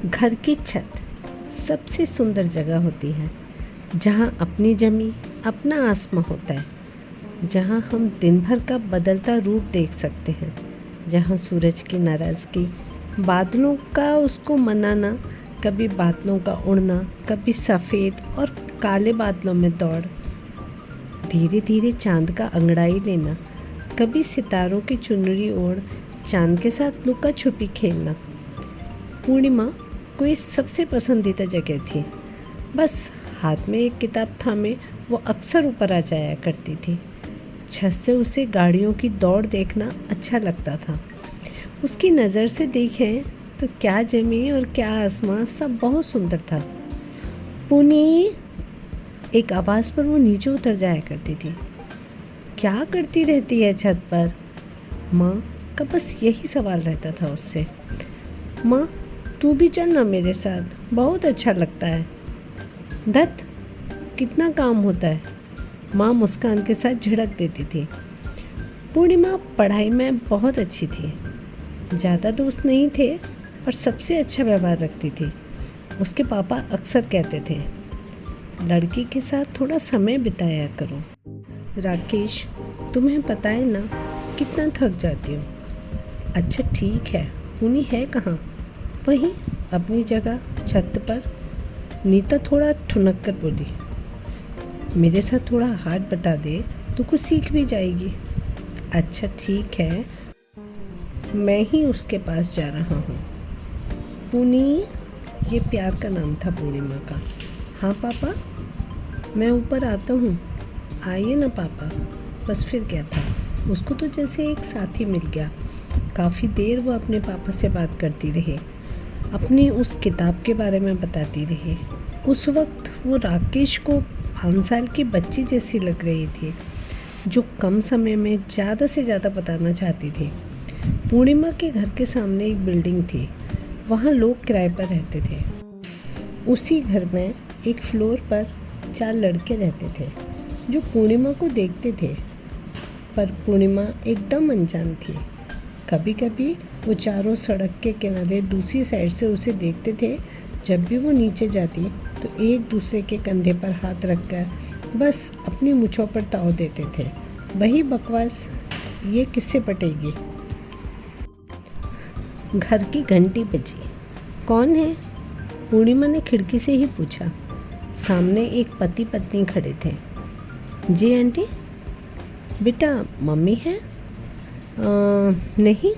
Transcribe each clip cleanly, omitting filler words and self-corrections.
घर की छत सबसे सुंदर जगह होती है, जहाँ अपनी ज़मीं अपना आसमां होता है, जहाँ हम दिन भर का बदलता रूप देख सकते हैं, जहाँ सूरज की नाराज़गी, बादलों का उसको मनाना, कभी बादलों का उड़ना, कभी सफ़ेद और काले बादलों में दौड़, धीरे धीरे चांद का अंगड़ाई लेना, कभी सितारों की चुनरी ओढ़ चांद के साथ लुका छुपी खेलना। पूर्णिमा कोई सबसे पसंदीदा जगह थी। बस हाथ में एक किताब थामे वो अक्सर ऊपर आ जाया करती थी। छत से उसे गाड़ियों की दौड़ देखना अच्छा लगता था। उसकी नज़र से देखें तो क्या ज़मीं और क्या आसमां सब बहुत सुंदर था। पुनी, एक आवाज़ पर वो नीचे उतर जाया करती थी। क्या करती रहती है छत पर? माँ का बस यही सवाल रहता था उससे। माँ, तू भी चल ना मेरे साथ, बहुत अच्छा लगता है। धत, कितना काम होता है, माँ मुस्कान के साथ झिड़क देती थी। पूर्णिमा पढ़ाई में बहुत अच्छी थी। ज़्यादा दोस्त नहीं थे, पर सबसे अच्छा व्यवहार रखती थी। उसके पापा अक्सर कहते थे, लड़की के साथ थोड़ा समय बिताया करो। राकेश, तुम्हें पता है ना कितना थक जाती हूँ। अच्छा ठीक है, पुनी है कहाँ? वहीं अपनी जगह छत पर। नीता थोड़ा ठुनक कर बोली, मेरे साथ थोड़ा हाथ बटा दे तो कुछ सीख भी जाएगी। अच्छा ठीक है, मैं ही उसके पास जा रहा हूँ। पुनी, ये प्यार का नाम था पूर्णिमा का। हाँ पापा, मैं ऊपर आता हूँ, आइए ना पापा। बस फिर क्या था, उसको तो जैसे एक साथी मिल गया। काफ़ी देर वो अपने पापा से बात करती रही, अपनी उस किताब के बारे में बताती रही। उस वक्त वो राकेश को 5 साल की बच्ची जैसी लग रही थी, जो कम समय में ज़्यादा से ज़्यादा बताना चाहती थी। पूर्णिमा के घर के सामने एक बिल्डिंग थी, वहाँ लोग किराए पर रहते थे। उसी घर में एक फ्लोर पर 4 लड़के रहते थे, जो पूर्णिमा को देखते थे, पर पूर्णिमा एकदम अनजान थी। कभी कभी वो चारों सड़क के किनारे दूसरी साइड से उसे देखते थे। जब भी वो नीचे जाती तो एक दूसरे के कंधे पर हाथ रखकर बस अपनी मूंछों पर ताव देते थे। वही बकवास, ये किससे पटेगी। घर की घंटी बजी। कौन है? पूर्णिमा ने खिड़की से ही पूछा। सामने एक पति पत्नी खड़े थे। जी आंटी। बेटा, मम्मी है? नहीं।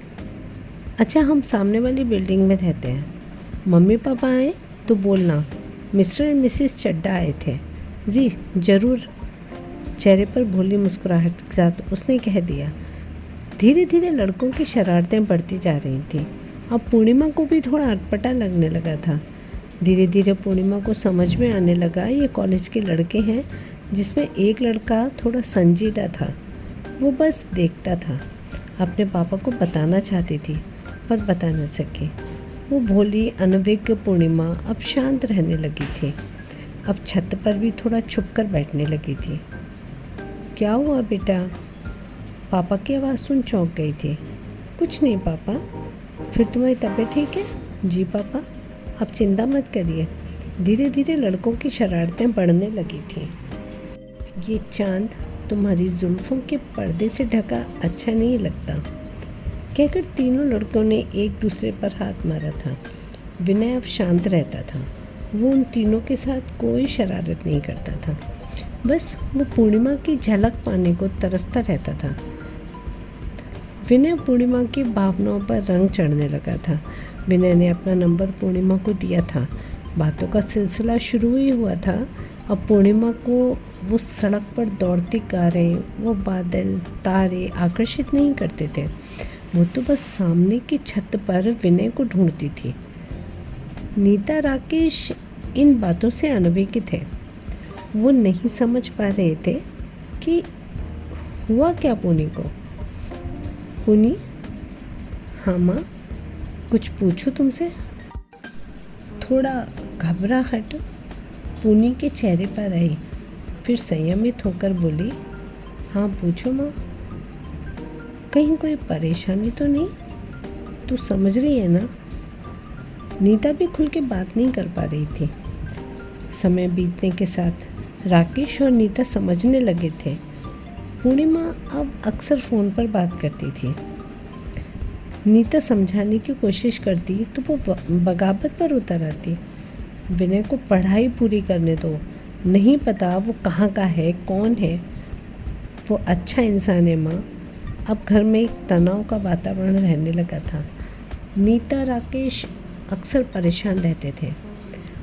अच्छा, हम सामने वाली बिल्डिंग में रहते हैं। मम्मी पापा आए तो बोलना मिस्टर एंड मिसेस चड्डा आए थे। जी ज़रूर, चेहरे पर भोली मुस्कुराहट के साथ उसने कह दिया। धीरे धीरे लड़कों की शरारतें बढ़ती जा रही थी। अब पूर्णिमा को भी थोड़ा अटपटा लगने लगा था। धीरे धीरे पूर्णिमा को समझ में आने लगा, ये कॉलेज के लड़के हैं, जिसमें एक लड़का थोड़ा संजीदा था। वो बस देखता था। अपने पापा को बताना चाहती थी, पर बता न सके। वो भोली अनभिज्ञ पूर्णिमा अब शांत रहने लगी थी। अब छत पर भी थोड़ा छुप कर बैठने लगी थी। क्या हुआ बेटा? पापा की आवाज़ सुन चौंक गई थी। कुछ नहीं पापा। फिर तुम्हारी तबीयत ठीक है? जी पापा, आप चिंता मत करिए। धीरे धीरे लड़कों की शरारतें बढ़ने लगी थी। ये चांद तुम्हारी जुल्फ़ों के पर्दे से ढका अच्छा नहीं लगता, कहकर तीनों लड़कों ने एक दूसरे पर हाथ मारा था। विनय अब शांत रहता था। वो उन तीनों के साथ कोई शरारत नहीं करता था। बस वो पूर्णिमा की झलक पाने को तरसता रहता था। विनय पूर्णिमा की भावनाओं पर रंग चढ़ने लगा था। विनय ने अपना नंबर पूर्णिमा को दिया था। बातों का सिलसिला शुरू ही हुआ था। अब पूर्णिमा को वो सड़क पर दौड़ती कारें, वो बादल, तारे आकर्षित नहीं करते थे। वो तो बस सामने की छत पर विनय को ढूंढती थी। नीता, राकेश इन बातों से अनभिज्ञ थे। वो नहीं समझ पा रहे थे कि हुआ क्या पुनी को। पुनी, हाँ माँ, कुछ पूछूं तुमसे? थोड़ा घबराहट पुनी के चेहरे पर आई, फिर संयमित होकर बोली, हाँ पूछो माँ। कहीं कोई परेशानी तो नहीं? तू समझ रही है ना? नीता भी खुल के बात नहीं कर पा रही थी। समय बीतने के साथ राकेश और नीता समझने लगे थे। पूर्णिमा अब अक्सर फ़ोन पर बात करती थी। नीता समझाने की कोशिश करती तो वो बगावत पर उतर आती। विनय को पढ़ाई पूरी करने दो, नहीं पता वो कहाँ का है, कौन है, वो अच्छा इंसान है माँ। अब घर में एक तनाव का वातावरण रहने लगा था। नीता राकेश अक्सर परेशान रहते थे।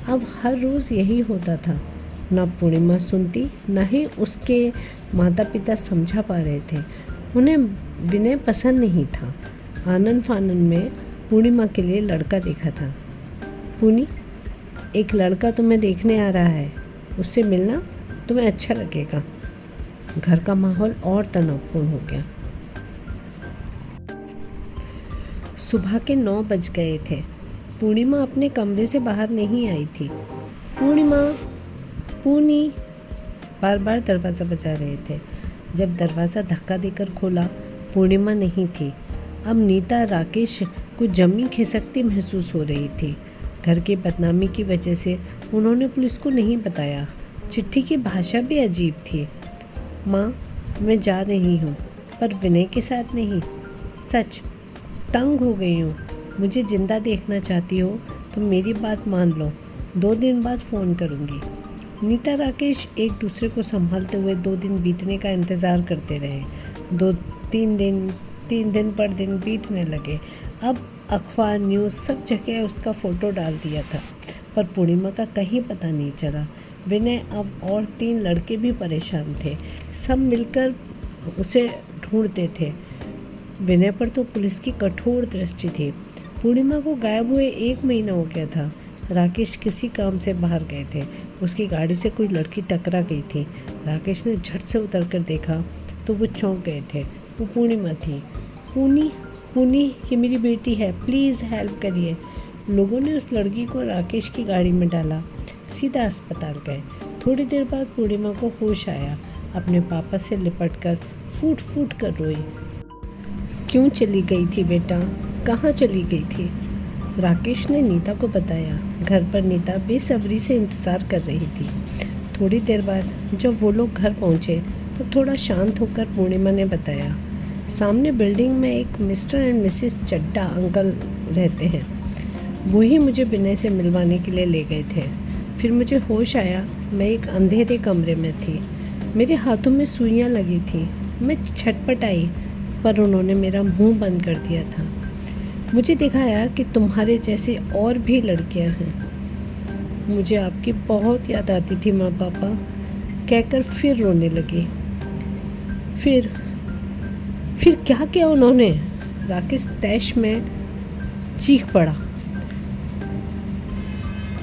अब हर रोज़ यही होता था। ना पूर्णिमा सुनती, ना ही उसके माता पिता समझा पा रहे थे। उन्हें विनय पसंद नहीं था। आनन फानन में पूर्णिमा के लिए लड़का देखा था। पूनी, एक लड़का तुम्हें देखने आ रहा है, उससे मिलना, तुम्हें अच्छा लगेगा। घर का माहौल और तनावपूर्ण हो गया। सुबह के 9 बज गए थे। पूर्णिमा अपने कमरे से बाहर नहीं आई थी। पूर्णिमा, पूनी, बार बार दरवाज़ा बजा रहे थे। जब दरवाज़ा धक्का देकर खोला, पूर्णिमा नहीं थी। अब नीता राकेश को जमी खिसकती महसूस हो रही थी। घर की बदनामी की वजह से उन्होंने पुलिस को नहीं बताया। चिट्ठी की भाषा भी अजीब थी। माँ, मैं जा रही हूँ, पर विनय के साथ नहीं। सच, तंग हो गई हूँ। मुझे जिंदा देखना चाहती हो तो मेरी बात मान लो। 2 दिन बाद फ़ोन करूँगी। नीता राकेश एक दूसरे को संभालते हुए 2 दिन बीतने का इंतज़ार करते रहे। 3 दिन पर दिन बीतने लगे। अब अखबार, न्यूज़, सब जगह उसका फ़ोटो डाल दिया था, पर पूर्णिमा का कहीं पता नहीं चला। विनय अब और 3 लड़के भी परेशान थे। सब मिलकर उसे ढूंढते थे। विनय पर तो पुलिस की कठोर दृष्टि थी। पूर्णिमा को गायब हुए 1 महीना हो गया था। राकेश किसी काम से बाहर गए थे। उसकी गाड़ी से कोई लड़की टकरा गई थी। राकेश ने झट से उतरकर देखा तो वो चौंक गए थे। वो पूर्णिमा थी। पूनी, ये मेरी बेटी है, प्लीज़ हेल्प करिए। लोगों ने उस लड़की को राकेश की गाड़ी में डाला, सीधा अस्पताल गए। थोड़ी देर बाद पूर्णिमा को होश आया। अपने पापा से लिपटकर फूट फूट कर रोई। क्यों चली गई थी बेटा, कहाँ चली गई थी? राकेश ने नीता को बताया। घर पर नीता बेसब्री से इंतज़ार कर रही थी। थोड़ी देर बाद जब वो लोग घर पहुँचे तो थोड़ा शांत होकर पूर्णिमा ने बताया, सामने बिल्डिंग में एक Mr and Mrs Chadda uncle रहते हैं। वही मुझे विनय से मिलवाने के लिए ले गए थे। फिर मुझे होश आया, मैं एक अंधेरे कमरे में थी। मेरे हाथों में सुइयां लगी थी। मैं छटपटाई, पर उन्होंने मेरा मुंह बंद कर दिया था। मुझे दिखाया कि तुम्हारे जैसे और भी लड़कियां हैं। मुझे आपकी बहुत याद आती थी माँ पापा, कहकर फिर रोने लगी। फिर क्या किया उन्होंने? राकेश तैश में चीख पड़ा।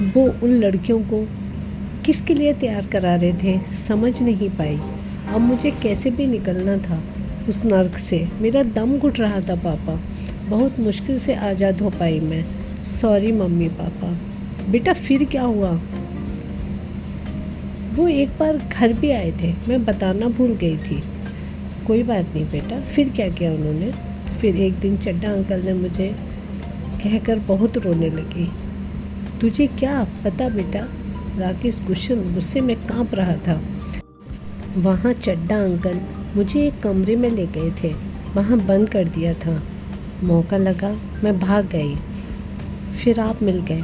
वो उन लड़कियों को किसके लिए तैयार करा रहे थे समझ नहीं पाई। अब मुझे कैसे भी निकलना था उस नर्क से। मेरा दम घुट रहा था पापा। बहुत मुश्किल से आज़ाद हो पाई मैं। Sorry mummy papa. बेटा फिर क्या हुआ? वो एक बार घर भी आए थे, मैं बताना भूल गई थी। कोई बात नहीं बेटा, फिर क्या किया उन्होंने? फिर एक दिन चड्डा अंकल ने मुझे कहकर बहुत रोने लगी। तुझे क्या पता बेटा? राकेश गुस्से में कांप रहा था। वहाँ चड्डा अंकल मुझे एक कमरे में ले गए थे, वहाँ बंद कर दिया था। मौका लगा, मैं भाग गई, फिर आप मिल गए।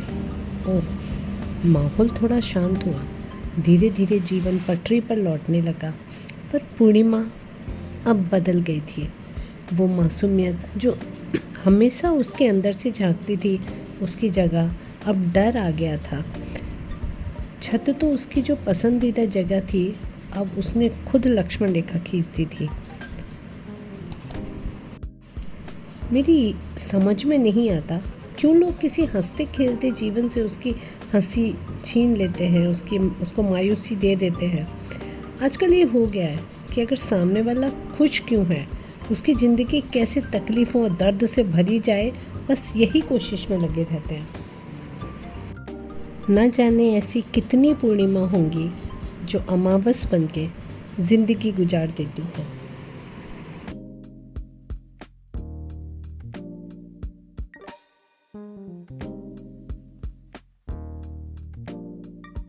ओह। माहौल थोड़ा शांत हुआ। धीरे धीरे जीवन पटरी पर लौटने लगा। पर पूर्णिमा अब बदल गई थी। वो मासूमियत जो हमेशा उसके अंदर से झांकती थी, उसकी जगह अब डर आ गया था। छत तो उसकी जो पसंदीदा जगह थी, अब उसने खुद लक्ष्मण रेखा खींच दी थी। मेरी समझ में नहीं आता क्यों लोग किसी हंसते खेलते जीवन से उसकी हंसी छीन लेते हैं, उसको मायूसी दे देते हैं। आजकल ये हो गया है कि अगर सामने वाला खुश क्यों है, उसकी ज़िंदगी कैसे तकलीफ़ों और दर्द से भरी जाए, बस यही कोशिश में लगे रहते हैं। न जाने ऐसी कितनी पूर्णिमा होंगी जो अमावस बन के ज़िंदगी गुजार देती हैं।